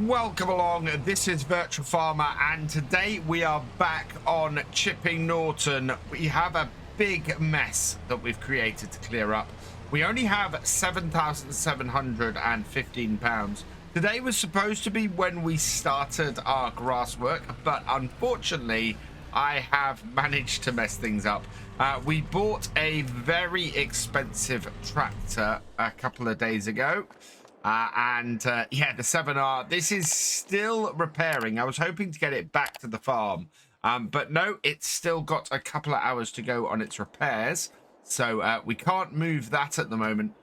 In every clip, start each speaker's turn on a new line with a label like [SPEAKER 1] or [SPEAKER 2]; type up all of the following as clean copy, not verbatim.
[SPEAKER 1] Welcome along, this is Virtual Farmer, and today we are back on Chipping Norton. We have a big mess that we've created to clear up. We only have £7,715. Today was supposed to be when we started our grass work, but unfortunately I have managed to mess things up. We bought a very expensive tractor a couple of days ago. Yeah, the 7R, this is still repairing. I was hoping to get it back to the farm, but no, it's still got a couple of hours to go on its repairs. So we can't move that at the moment,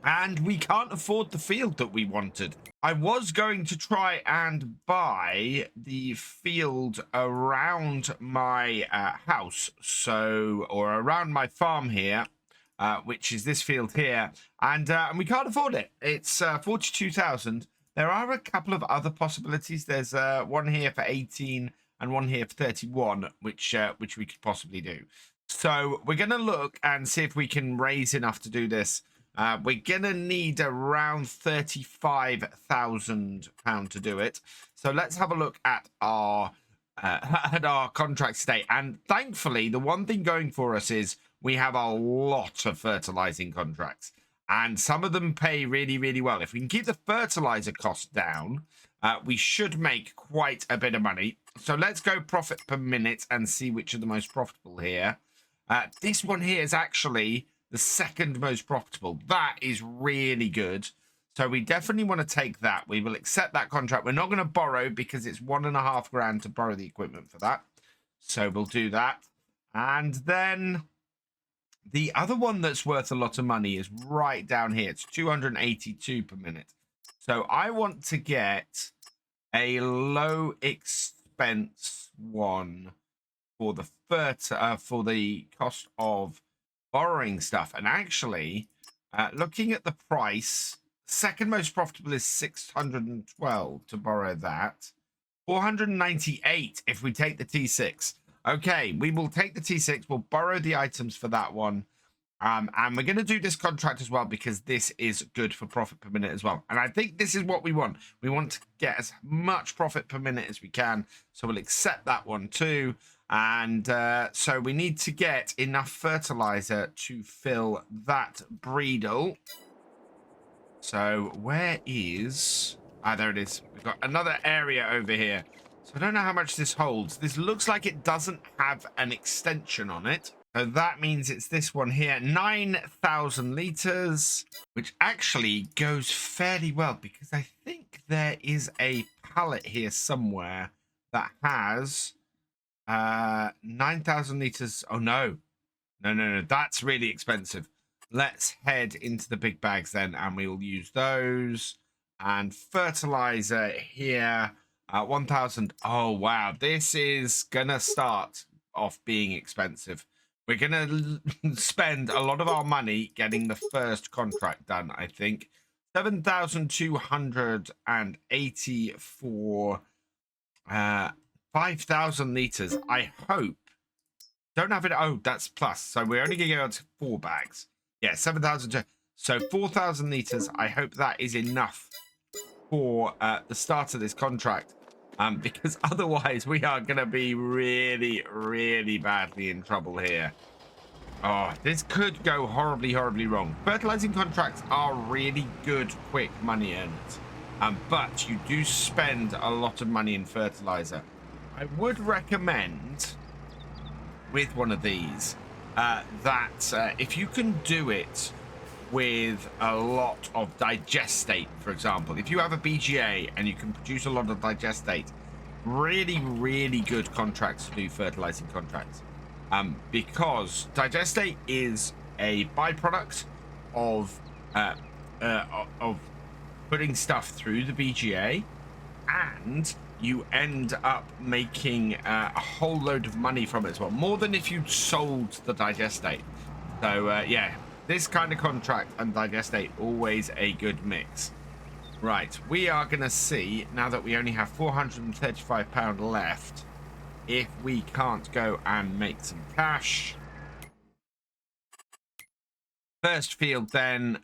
[SPEAKER 1] and we can't afford the field that we wanted. I was going to try and buy the field around my house, or around my farm here. Which is this field here, and we can't afford it. It's 42,000. There are a couple of other possibilities. There's one here for 18 and one here for 31, which we could possibly do. So we're gonna look and see if we can raise enough to do this. We're gonna need around £35,000 to do it. So let's have a look at our contracts today. And thankfully, the one thing going for us is we have a lot of fertilizing contracts, and some of them pay really, really well. If we can keep the fertilizer cost down, we should make quite a bit of money. So let's go profit per minute and see which are the most profitable here. This one here is actually the second most profitable. That is really good. So we definitely want to take that. We will accept that contract. We're not going to borrow because it's £1.5 grand to borrow the equipment for that. So we'll do that. And then the other one that's worth a lot of money is right down here. It's 282 per minute. So I want to get a low expense one for the for the cost of borrowing stuff. And actually, looking at the price, second most profitable is 612 to borrow that. 498 if we take the T6. Okay, we will take the T6. We'll borrow the items for that one. And we're going to do this contract as well because this is good for profit per minute as well. And I think this is what we want. We want to get as much profit per minute as we can. So we'll accept that one too. And so we need to get enough fertilizer to fill that breedle. So where is... Ah, there it is. We've got another area over here. So I don't know how much this holds. This looks like it doesn't have an extension on it. So that means it's this one here, 9,000 liters, which actually goes fairly well because I think there is a pallet here somewhere that has 9,000 liters. Oh, no. No. That's really expensive. Let's head into the big bags then, and we'll use those. And fertilizer here. 1,000. Oh, wow. This is going to start off being expensive. We're going to spend a lot of our money getting the first contract done, I think. 7,280 for 5,000 liters. I hope. Don't have it. Oh, that's plus. So we're only going to go to 4 bags. Yeah, 7,000. So 4,000 liters. I hope that is enough for the start of this contract. Because otherwise we are going to be really, really badly in trouble here. Oh, this could go horribly, horribly wrong. Fertilizing contracts are really good, quick money earners. But you do spend a lot of money in fertilizer. I would recommend with one of these that if you can do it with a lot of digestate, for example, if you have a BGA and you can produce a lot of digestate, really, really good contracts to do fertilizing contracts, because digestate is a byproduct of putting stuff through the BGA, and you end up making a whole load of money from it as well, more than if you sold the digestate. So yeah, this kind of contract and digestate, always a good mix. Right, we are going to see, now that we only have £435 left, if we can't go and make some cash. First field then,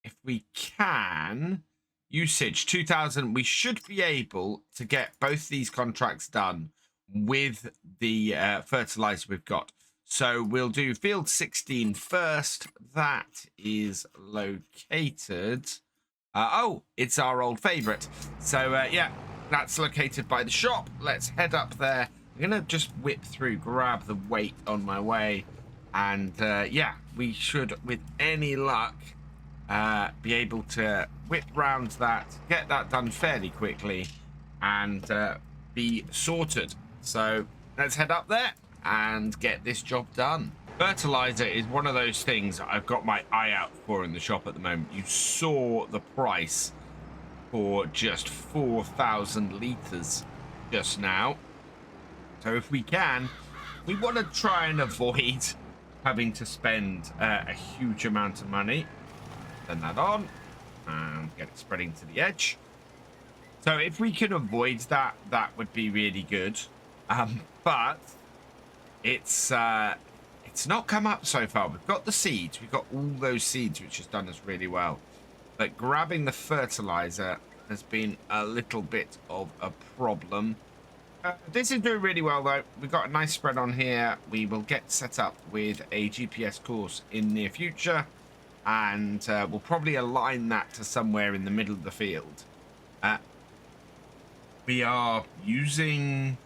[SPEAKER 1] if we can, usage 2,000. We should be able to get both these contracts done with the fertilizer we've got. So we'll do field 16 first. That is located. Oh, it's our old favorite. So yeah, that's located by the shop. Let's head up there. I'm gonna just whip through, grab the weight on my way, and yeah, we should, with any luck, be able to whip round that, get that done fairly quickly, and be sorted. So let's head up there and get this job done. Fertilizer is one of those things I've got my eye out for in the shop at the moment. You saw the price for just 4,000 liters just now. So if we can, we want to try and avoid having to spend a huge amount of money. Turn that on and get it spreading to the edge. So if we can avoid that, that would be really good. But it's not come up so far. We've got the seeds. We've got all those seeds, which has done us really well. But grabbing the fertilizer has been a little bit of a problem. This is doing really well, though. We've got a nice spread on here. We will get set up with a GPS course in near future. And we'll probably align that to somewhere in the middle of the field. We are using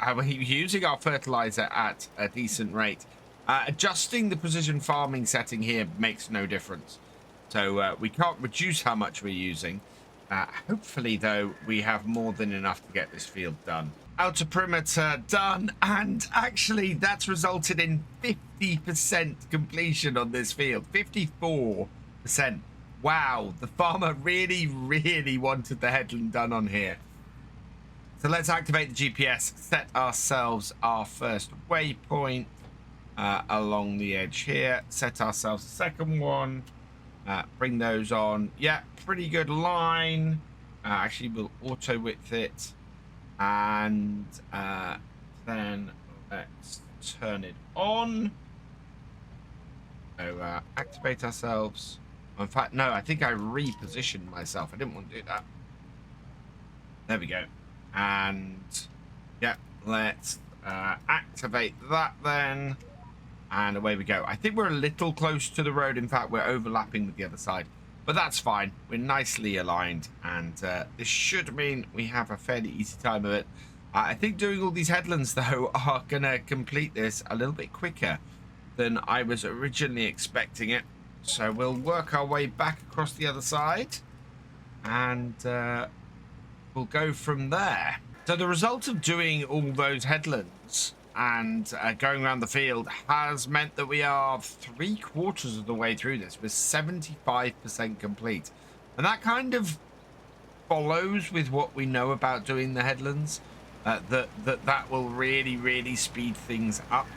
[SPEAKER 1] our fertilizer at a decent rate. Adjusting the precision farming setting here makes no difference. So we can't reduce how much we're using. Hopefully, though, we have more than enough to get this field done. Outer perimeter done, and actually that's resulted in 50% completion on this field. 54%. Wow, the farmer really wanted the headland done on here. So let's activate the GPS, set ourselves our first waypoint along the edge here, set ourselves a second one, bring those on. Yeah, pretty good line. Actually, we'll auto width it, and then let's turn it on. So activate ourselves. In fact, no, I think I repositioned myself. I didn't want to do that. There we go. And yeah, let's activate that then, and away we go. I think we're a little close to the road. In fact, we're overlapping with the other side, but that's fine. We're nicely aligned, and this should mean we have a fairly easy time of it. I think doing all these headlands, though, are gonna complete this a little bit quicker than I was originally expecting it. So we'll work our way back across the other side, and we'll go from there. So the result of doing all those headlands and going around the field has meant that we are 3/4 of the way through this. We're 75% complete, and that kind of follows with what we know about doing the headlands. That will really speed things up,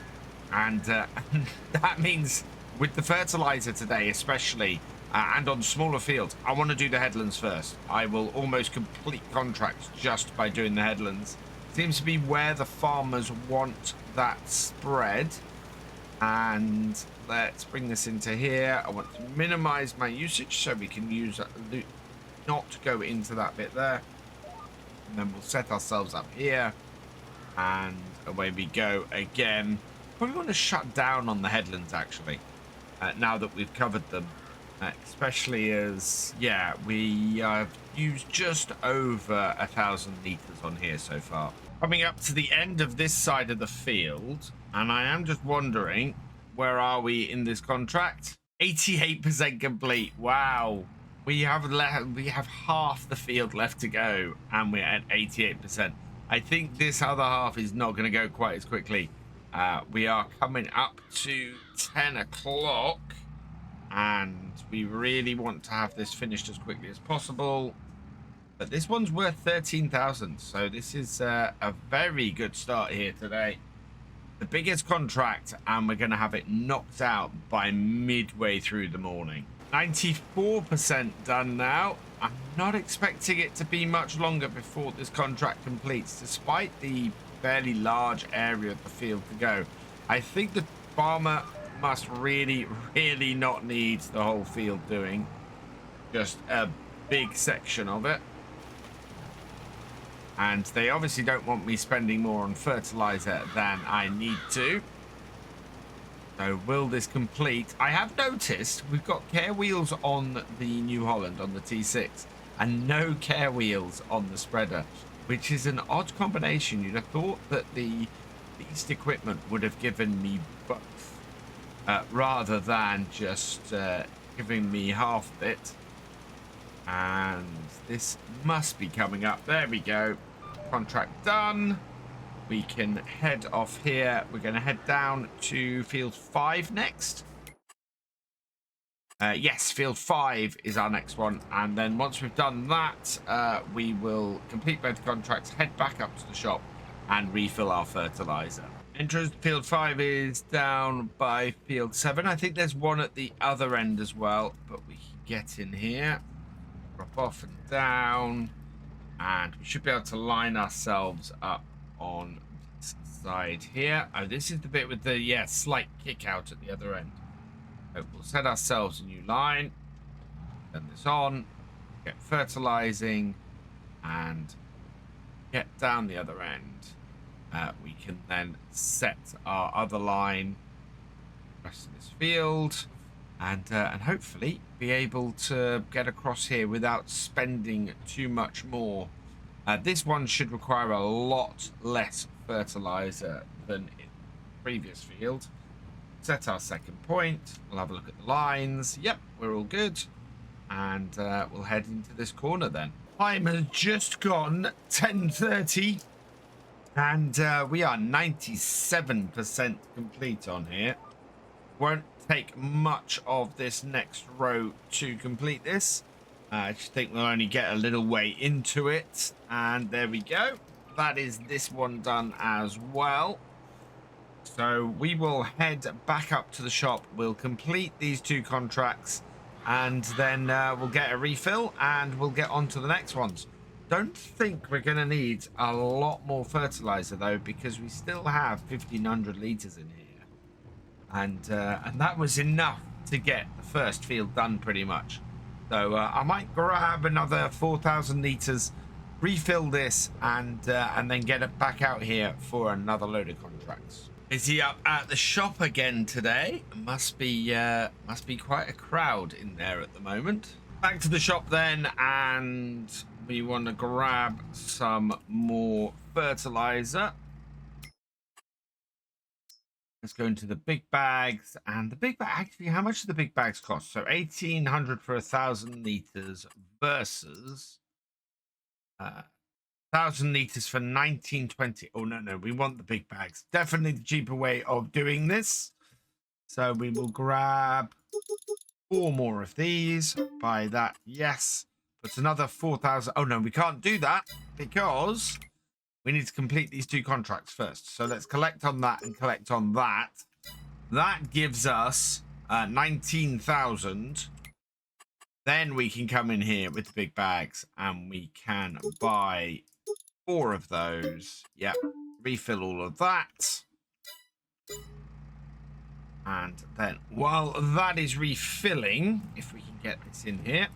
[SPEAKER 1] and that means with the fertilizer today especially, and on smaller fields, I want to do the headlands first. I will almost complete contracts just by doing the headlands. Seems to be where the farmers want that spread. And let's bring this into here. I want to minimize my usage so we can use not go into that bit there. And then we'll set ourselves up here, and away we go again. Probably want to shut down on the headlands actually, now that we've covered them. Especially as, yeah, we have used just over 1,000 liters on here so far. Coming up to the end of this side of the field, and I am just wondering, where are we in this contract? 88% complete. Wow. We have half the field left to go, and we're at 88%. I think this other half is not going to go quite as quickly. We are coming up to 10 o'clock. And we really want to have this finished as quickly as possible. But this one's worth 13,000. So this is a very good start here today. The biggest contract, and we're going to have it knocked out by midway through the morning. 94% done now. I'm not expecting it to be much longer before this contract completes, despite the fairly large area of the field to go. I think the farmer must really not need the whole field doing. Just a big section of it. And they obviously don't want me spending more on fertilizer than I need to. So will this complete? I have noticed we've got care wheels on the New Holland, on the T6, and no care wheels on the spreader, which is an odd combination. You'd have thought that the least equipment would have given me both, rather than just giving me half of it. And this must be coming up. There we go. Contract done. We can head off here. We're going to head down to field 5 next. Yes, field 5 is our next one. And then once we've done that, we will complete both contracts, head back up to the shop, and refill our fertilizer. Entrance to field 5 is down by field 7. I think there's one at the other end as well, but we can get in here. Drop off and down, and we should be able to line ourselves up on this side here. Oh, this is the bit with the slight kick out at the other end. So we'll set ourselves a new line, turn this on, get fertilizing, and get down the other end. We can then set our other line rest of this field, and hopefully be able to get across here without spending too much more. This one should require a lot less fertilizer than in the previous field. Set our second point. We'll have a look at the lines. Yep, we're all good. And we'll head into this corner then. Time has just gone 10:30. And we are 97% complete on here. Won't take much of this next row to complete this. I just think we'll only get a little way into it. And there we go. That is this one done as well. So we will head back up to the shop. We'll complete these 2 contracts. And then we'll get a refill. And we'll get on to the next ones. Don't think we're going to need a lot more fertilizer, though, because we still have 1,500 litres in here. And that was enough to get the first field done pretty much. So I might grab another 4,000 litres, refill this, and then get it back out here for another load of contracts. Is he up at the shop again today? Must be quite a crowd in there at the moment. Back to the shop then, and we want to grab some more fertilizer. Let's go into the big bags, and the big bag, actually, how much do the big bags cost? So 1,800 for 1,000 liters versus 1,000 liters for 1920. Oh, no, we want the big bags. Definitely the cheaper way of doing this. So we will grab 4 more of these. Buy that, yes. But another 4,000. Oh, no, we can't do that because we need to complete these 2 contracts first. So let's collect on that and collect on that. That gives us 19,000. Then we can come in here with the big bags and we can buy 4 of those. Yep. Refill all of that. And then while that is refilling, if we can get this in here,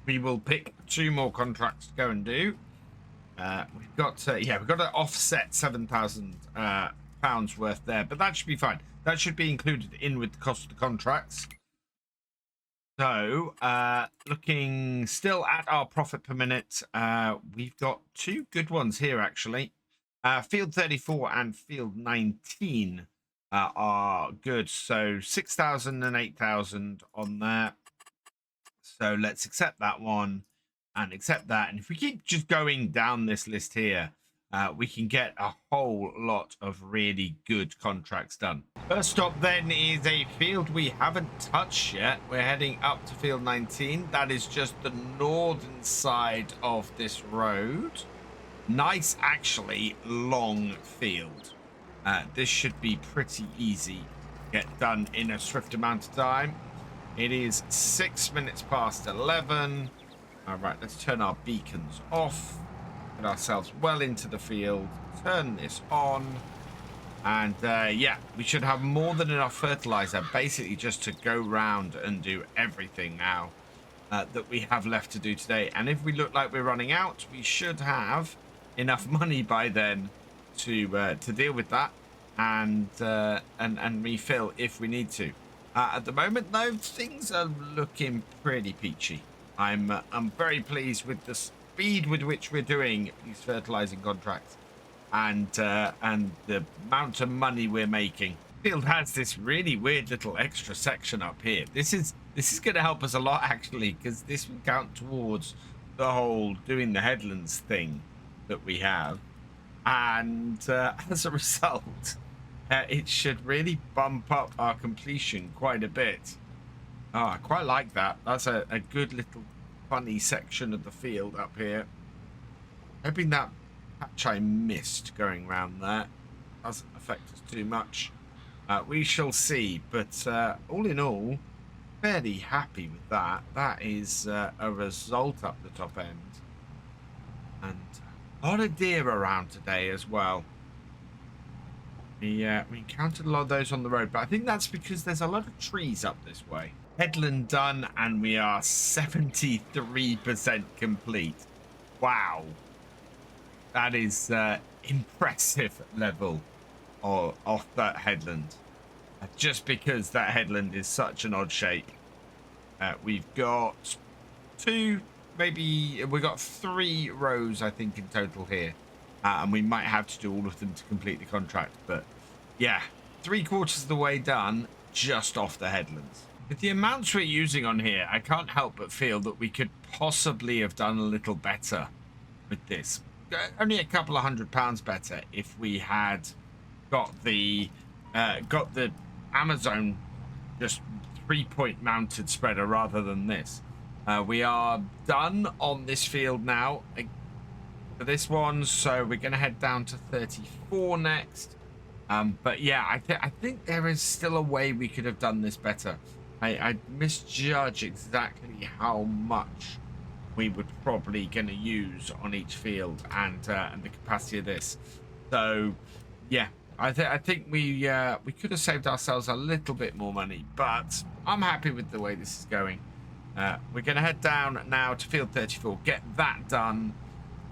[SPEAKER 1] we will pick 2 more contracts to go and do. We've got to offset 7,000 pounds worth there, but that should be fine. That should be included in with the cost of the contracts. So looking still at our profit per minute, we've got 2 good ones here actually. Field 34 and field 19 are good, so 6,000 and 8,000 on there. So let's accept that one and accept that. And if we keep just going down this list here, we can get a whole lot of really good contracts done. First stop then is a field we haven't touched yet. We're heading up to field 19. That is just the northern side of this road. Nice, actually, long field. This should be pretty easy to get done in a swift amount of time. It is 6 minutes past 11. All right, let's turn our beacons off. Put ourselves well into the field. Turn this on. And yeah, we should have more than enough fertilizer basically just to go round and do everything now. that we have left to do today. And if we look like we're running out, we should have enough money by then to deal with that and refill if we need to. At the moment, though, things are looking pretty peachy. I'm very pleased with the speed with which we're doing these fertilizing contracts and the amount of money we're making. Field has this really weird little extra section up here. This is going to help us a lot, actually, because this will count towards the whole doing the headlands thing that we have. And as a result, it should really bump up our completion quite a bit. Oh, I quite like that. That's a good little funny section of the field up here. Hoping that patch I missed going around there doesn't affect us too much. We shall see, but all in all, fairly happy with that. That is a result up the top end. And a lot of deer around today as well. We encountered a lot of those on the road, but I think that's because there's a lot of trees up this way. Headland done, and we are 73% complete. Wow. That is impressive level off that headland. Just because that headland is such an odd shape. We've got we've got 3 rows, I think, in total here. And we might have to do all of them to complete the contract. But yeah, 3/4 of the way done just off the headlands. With the amounts we're using on here, I can't help but feel that we could possibly have done a little better with this. Only a couple of £100 better if we had got the Amazon just 3-point mounted spreader rather than this. We are done on this field now for this one, so we're going to head down to 34 next. But yeah, I think there is still a way we could have done this better. I misjudge exactly how much we would probably going to use on each field and the capacity of this. So yeah, I think we could have saved ourselves a little bit more money, but I'm happy with the way this is going. We're going to head down now to field 34, get that done,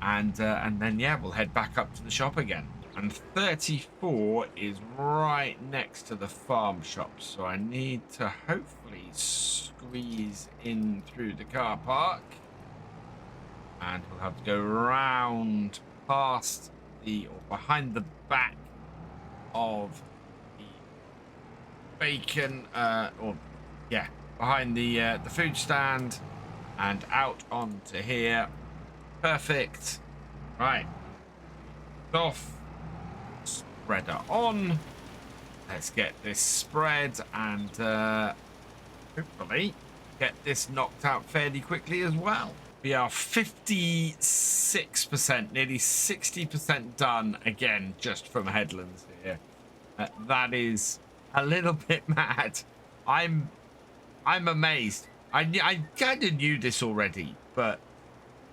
[SPEAKER 1] and then yeah, we'll head back up to the shop again. And 34 is right next to the farm shop, so I need to hopefully squeeze in through the car park. And we'll have to go round past or behind the back of the bacon, behind the food stand and out onto here. Perfect. Right. Off. Spreader on. Let's get this spread and hopefully get this knocked out fairly quickly as well. We are 56%, nearly 60% done again just from headlands here. That is a little bit mad. I'm amazed. I kind of knew this already, but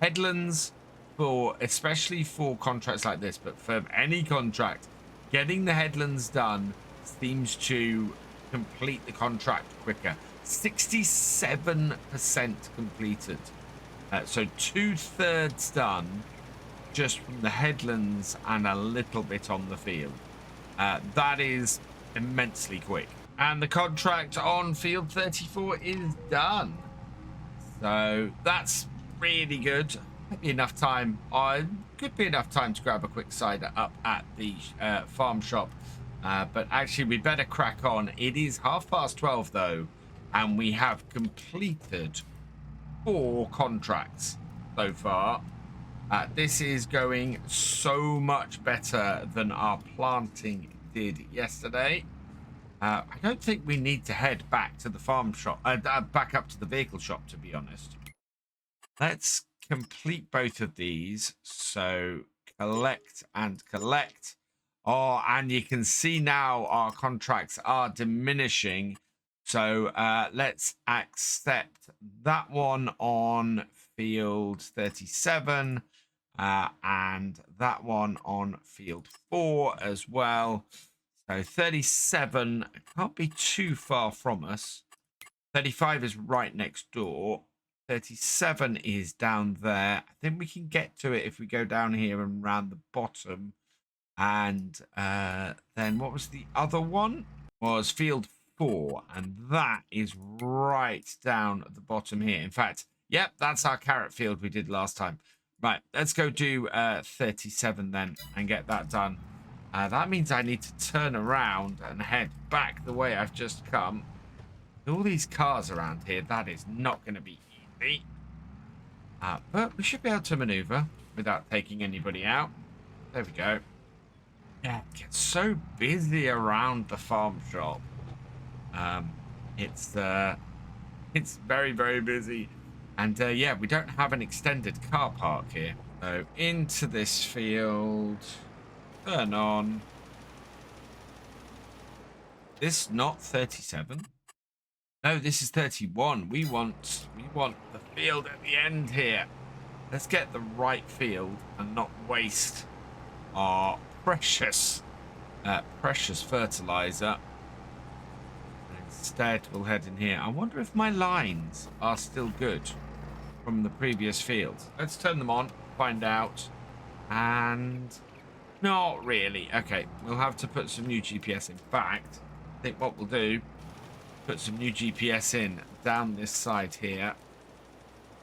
[SPEAKER 1] headlands, especially for contracts like this, but for any contract, getting the headlands done seems to complete the contract quicker. 67% completed. So 2/3 done just from the headlands and a little bit on the field. That is immensely quick. And the contract on field 34 is done. So that's really good. Could be enough time. Could be enough time to grab a quick cider up at the farm shop. But actually, we better crack on. It is 12:30 though, and we have completed 4 contracts so far. This is going so much better than our planting did yesterday. I don't think we need to head back to the farm shop, back up to the vehicle shop, to be honest. Let's complete both of these. So collect and collect. Oh, and you can see now our contracts are diminishing. So let's accept that one on field 37 and that one on field 4 as well. So 37 can't be too far from us. 35 is right next door. 37 is down there. I think we can get to it if we go down here and round the bottom. And then what was the other one? Was field 4. And that is right down at the bottom here. In fact, yep, that's our carrot field we did last time. Right, let's go do 37 then and get that done. That means I need to turn around and head back the way I've just come. All these cars around here, that is not going to be easy. But we should be able to maneuver without taking anybody out. There we go. Yeah, it gets so busy around the farm shop. It's very, very busy. And yeah, we don't have an extended car park here. So into this field... Turn on. This not 37? No, this is 31. We want the field at the end here. Let's get the right field and not waste our precious fertilizer. Instead, we'll head in here. I wonder if my lines are still good from the previous field. Let's turn them on, find out. And... not really. Okay, we'll have to put some new GPS. In fact, I think what we'll do, put some new GPS in down this side here.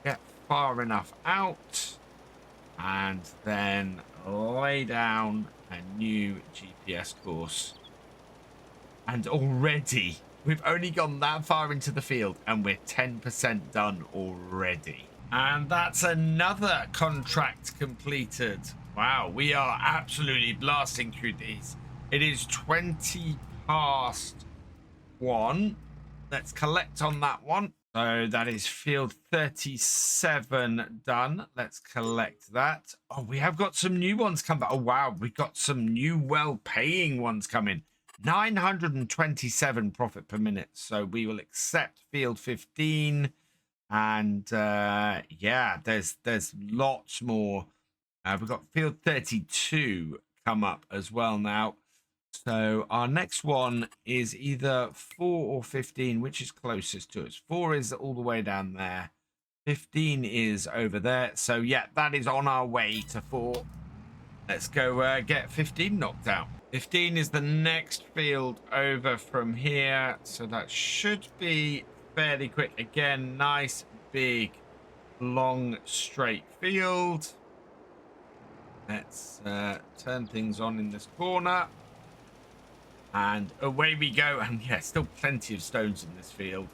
[SPEAKER 1] Get far enough out. And then lay down a new GPS course. And already, we've only gone that far into the field and we're 10% done already. And that's another contract completed. Wow, we are absolutely blasting through these. It is 20 past 1. Let's collect on that one. So that is field 37 done. Let's collect that. Oh, we have got some new ones come back. Oh, wow, we've got some new well-paying ones coming. 927 profit per minute. So we will accept field 15. And yeah, there's lots more. We've got field 32 come up as well now. So our next one is either 4 or 15, which is closest to us. 4 is all the way down there. 15 is over there. So yeah, that is on our way to 4. Let's go get 15 knocked out. 15 is the next field over from here. So that should be fairly quick. Again, nice, big, long, straight field. Let's turn things on in this corner. And away we go. And yeah, still plenty of stones in this field.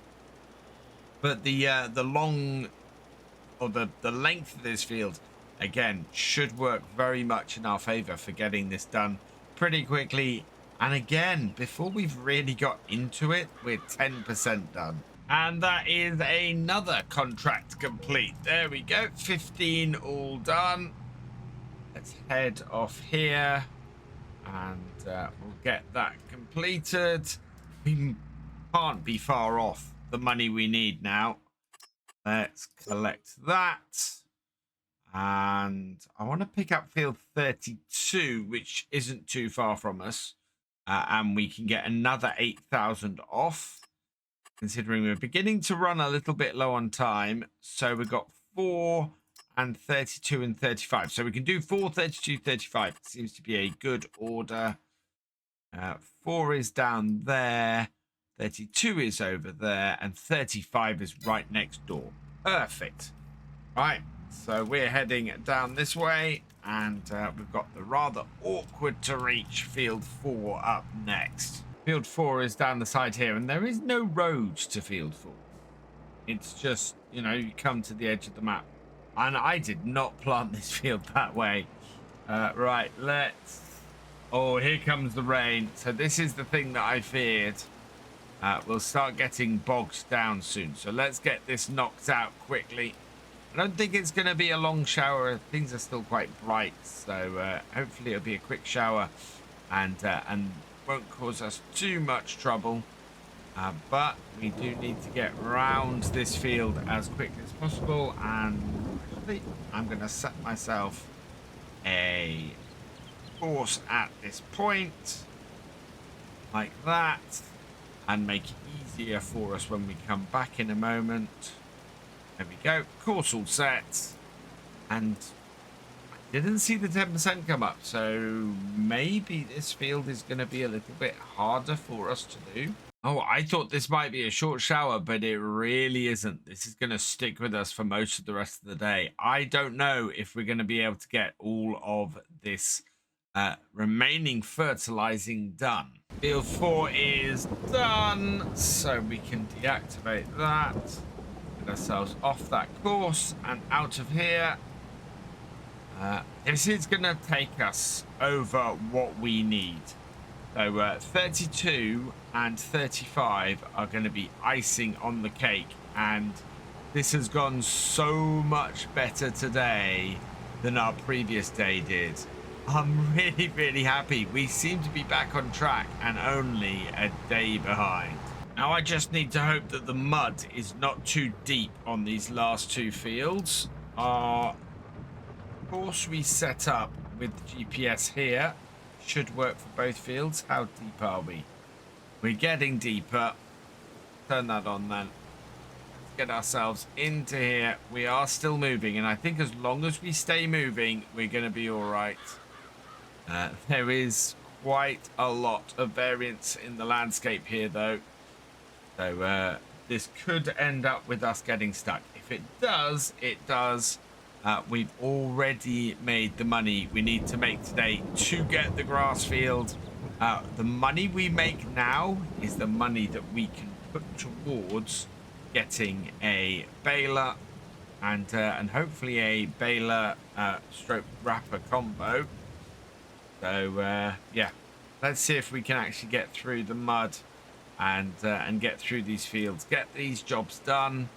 [SPEAKER 1] But the long, or the length of this field, again, should work very much in our favor for getting this done pretty quickly. And again, before we've really got into it, we're 10% done. And that is another contract complete. There we go. 15 all done. Let's head off here and we'll get that completed. We can't be far off the money we need now. Let's collect that. And I want to pick up field 32, which isn't too far from us. And we can get another 8,000 off, considering we're beginning to run a little bit low on time. So we've got 4 and 32 and 35. So we can do 4, 32, 35. It seems to be a good order. 4 is down there. 32 is over there. And 35 is right next door. Perfect. Right. So we're heading down this way. And we've got the rather awkward to reach field 4 up next. Field 4 is down the side here. And there is no road to field 4. It's just, you know, you come to the edge of the map. And I did not plant this field that way. Right, let's... Oh, here comes the rain. So this is the thing that I feared. We'll start getting bogged down soon. So let's get this knocked out quickly. I don't think it's going to be a long shower. Things are still quite bright. So hopefully it'll be a quick shower. And won't cause us too much trouble. But we do need to get round this field as quickly as possible. And actually, I'm going to set myself a course at this point. Like that. And make it easier for us when we come back in a moment. There we go. Course all set. And I didn't see the 10% come up, so maybe this field is going to be a little bit harder for us to do. Oh, I thought this might be a short shower, but it really isn't. This is going to stick with us for most of the rest of the day. I don't know if we're going to be able to get all of this remaining fertilizing done. Field 4 is done, so we can deactivate that. Get ourselves off that course and out of here. This is going to take us over what we need. So 32 and 35 are going to be icing on the cake, and this has gone so much better today than our previous day did. I'm really, really happy. We seem to be back on track and only a day behind. Now I just need to hope that the mud is not too deep on these last two fields. Our course we set up with the GPS here should work for both fields. How deep are we? We're getting deeper. Turn that on then. Let's get ourselves into here. We are still moving, and I think as long as we stay moving, we're going to be all right. There is quite a lot of variance in the landscape here, though. So this could end up with us getting stuck. If it does, it does. We've already made the money we need to make today to get the grass field. The money we make now is the money that we can put towards getting a baler and hopefully a baler stroke wrapper combo. So yeah, let's see if we can actually get through the mud and get through these fields, get these jobs done,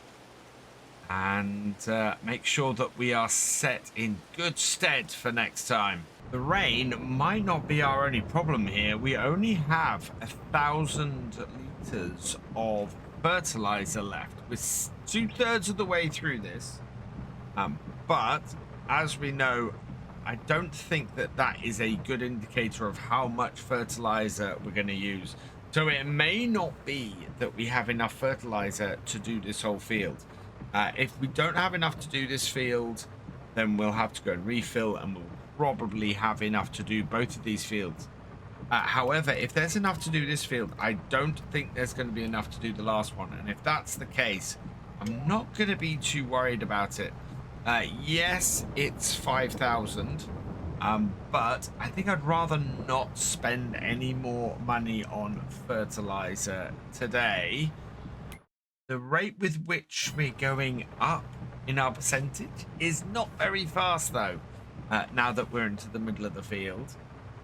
[SPEAKER 1] and make sure that we are set in good stead for next time. The rain might not be our only problem here. We only have 1,000 liters of fertilizer left. We're 2/3 of the way through this, but as we know, I don't think that that is a good indicator of how much fertilizer we're going to use. So it may not be that we have enough fertilizer to do this whole field. If we don't have enough to do this field, then we'll have to go and refill, and we'll probably have enough to do both of these fields. However, if there's enough to do this field, I don't think there's going to be enough to do the last one. And if that's the case, I'm not going to be too worried about it. Yes, it's 5,000, but I think I'd rather not spend any more money on fertilizer today. The rate with which we're going up in our percentage is not very fast, though, now that we're into the middle of the field.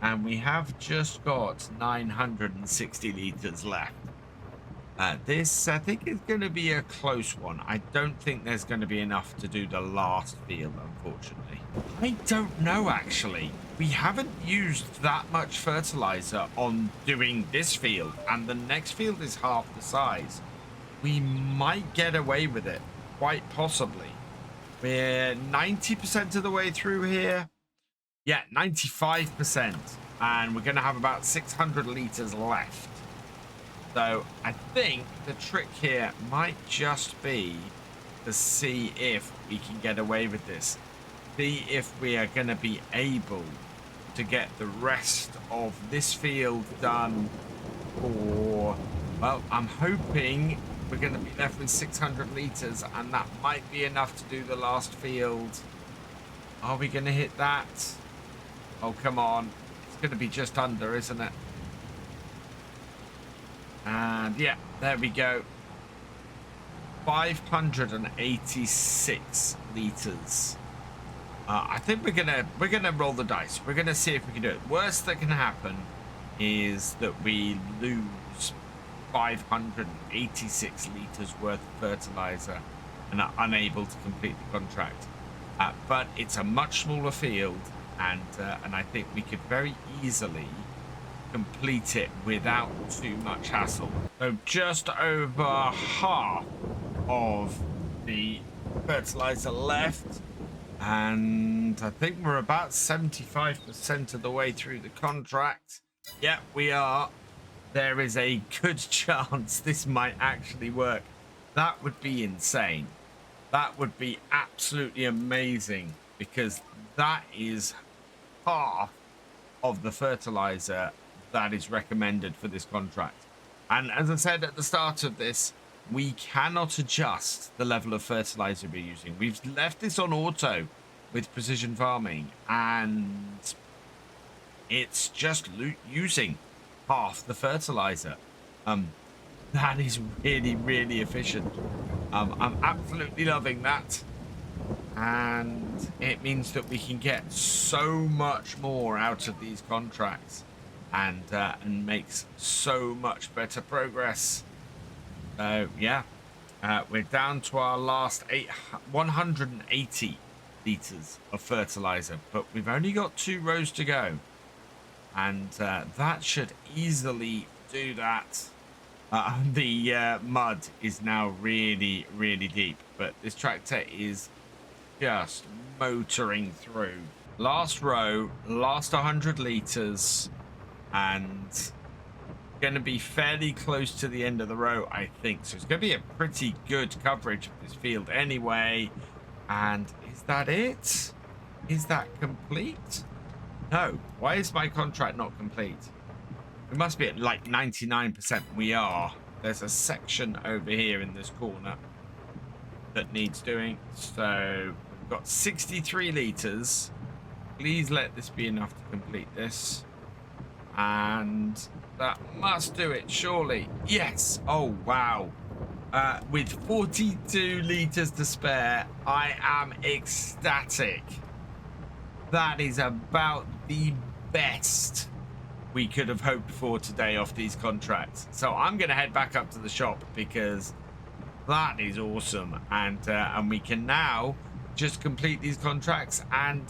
[SPEAKER 1] And we have just got 960 liters left. This, I think, is going to be a close one. I don't think there's going to be enough to do the last field, unfortunately. I don't know, actually. We haven't used that much fertilizer on doing this field, and the next field is half the size. We might get away with it, quite possibly. We're 90% of the way through here. Yeah, 95%. And we're going to have about 600 liters left. So I think the trick here might just be to see if we can get away with this. See if we are going to be able to get the rest of this field done. Or, well, I'm hoping we're going to be left with 600 liters, and that might be enough to do the last field. Are we going to hit that? Oh, come on. It's going to be just under, isn't it? And yeah, there we go. 586 liters. I think we're gonna roll the dice. We're gonna see if we can do it. Worst that can happen is that we lose 586 liters worth of fertilizer and are unable to complete the contract. But it's a much smaller field, and I think we could very easily complete it without too much hassle. So just over half of the fertilizer left, and I think we're about 75% of the way through the contract. Yeah, we are. There is a good chance this might actually work. That would be insane. That would be absolutely amazing, because that is half of the fertilizer that is recommended for this contract. And as I said at the start of this, we cannot adjust the level of fertilizer we're using. We've left this on auto with precision farming, and it's just using half the fertilizer. That is really, really efficient. I'm absolutely loving that. And it means that we can get so much more out of these contracts, and makes so much better progress. So yeah, we're down to our last 180 liters of fertilizer, but we've only got 2 rows to go, and that should easily do that. The mud is now really, really deep, but this tractor is just motoring through. Last row, last 100 liters, and going to be fairly close to the end of the row, I think. So it's going to be a pretty good coverage of this field anyway. And is that it? Is that complete? No. Why is my contract not complete? We must be at like 99%. We are. There's a section over here in this corner that needs doing. So we've got 63 liters. Please let this be enough to complete this. And that must do it, surely. Yes. Oh, wow. With 42 liters to spare, I am ecstatic. That is about the best we could have hoped for today off these contracts. So I'm going to head back up to the shop, because that is awesome. And we can now just complete these contracts and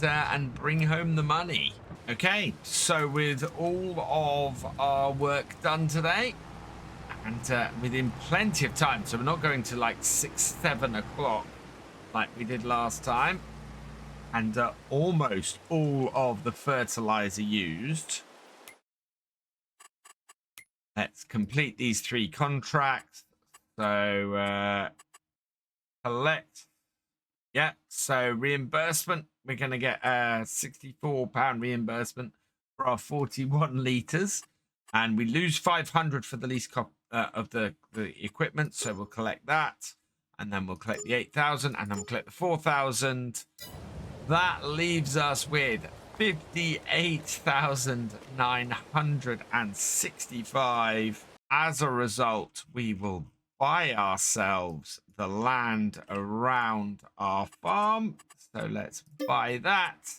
[SPEAKER 1] bring home the money. Okay, so with all of our work done today, and within plenty of time, so we're not going to like 6-7 o'clock like we did last time, and almost all of the fertilizer used. Let's complete these 3 contracts. So collect. Yeah, so reimbursement, we're going to get a £64 reimbursement for our 41 liters, and we lose 500 for the lease of the equipment, so we'll collect that, and then we'll collect the 8,000, and then we'll collect the 4,000. That leaves us with 58,965. As a result, we will buy ourselves the land around our farm. So let's buy that.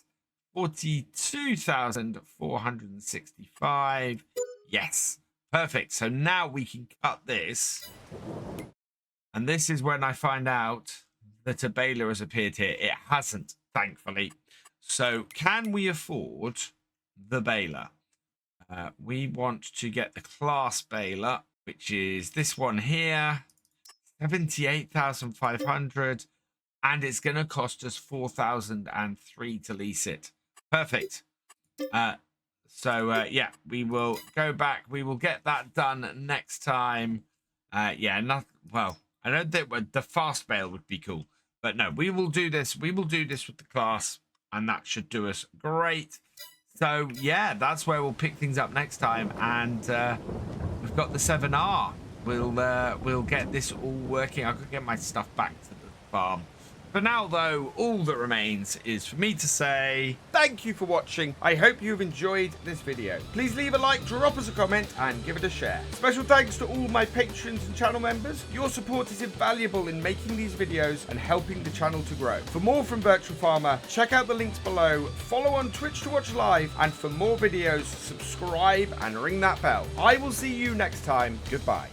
[SPEAKER 1] 42,465. Yes, perfect. So now we can cut this. And this is when I find out that a baler has appeared here. It hasn't, thankfully. So can we afford the baler? We want to get the class baler, which is this one here. 78,500, and it's going to cost us 4,003 to lease it. Perfect. Yeah, we will go back. We will get that done next time. Well, I know that the fast bale would be cool, but no, we will do this. We will do this with the class, and that should do us great. So yeah, that's where we'll pick things up next time, and we've got the 7R. We'll get this all working. I could get my stuff back to the farm. For now, though, all that remains is for me to say thank you for watching. I hope you've enjoyed this video. Please leave a like, drop us a comment, and give it a share. Special thanks to all my patrons and channel members. Your support is invaluable in making these videos and helping the channel to grow. For more from Virtual Farmer, check out the links below. Follow on Twitch to watch live, and for more videos, subscribe and ring that bell. I will see you next time. Goodbye.